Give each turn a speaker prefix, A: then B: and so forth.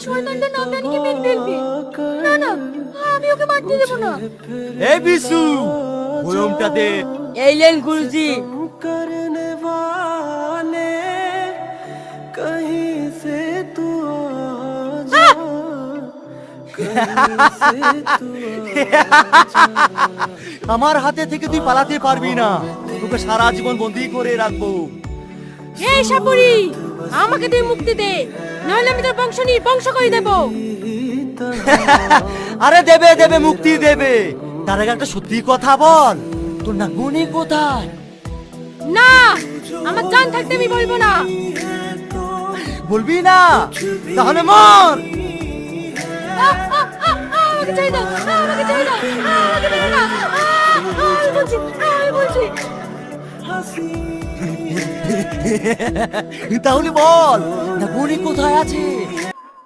A: শয়তানটা নামদানিকে মেরে ফেলবে। না না, আমি ওকে মারতে দেবো না।
B: এই বিশু বয়মটা দে।
A: এই লেন গুরুজি।
C: करने वाले कहीं से तू आ जा, कहीं से तू
B: আমার হাতে থেকে তুই পালাতে পারবি না, তোকে সারা জীবন বন্দি করে রাখবো।
A: এই সাপুরি, আমাকে তুই মুক্তি দে, নাহলে আমি তোর বংশ করে দেবো।
B: আরে দেবে দেবে, মুক্তি দেবে। তার আগে একটা সত্যি কথা বল, তোর নাগুনি কোথায়?
A: না, আমার জান থাকতে আমি বলবো না।
B: বলবি না? তাহলে মর।
A: আমাকে ছেড়ে দাও, আমাকে ছেড়ে দাও, আমাকে মেরো না। আমি বলছি।
B: তাহলে বল নাগুনি কোথায় আছে?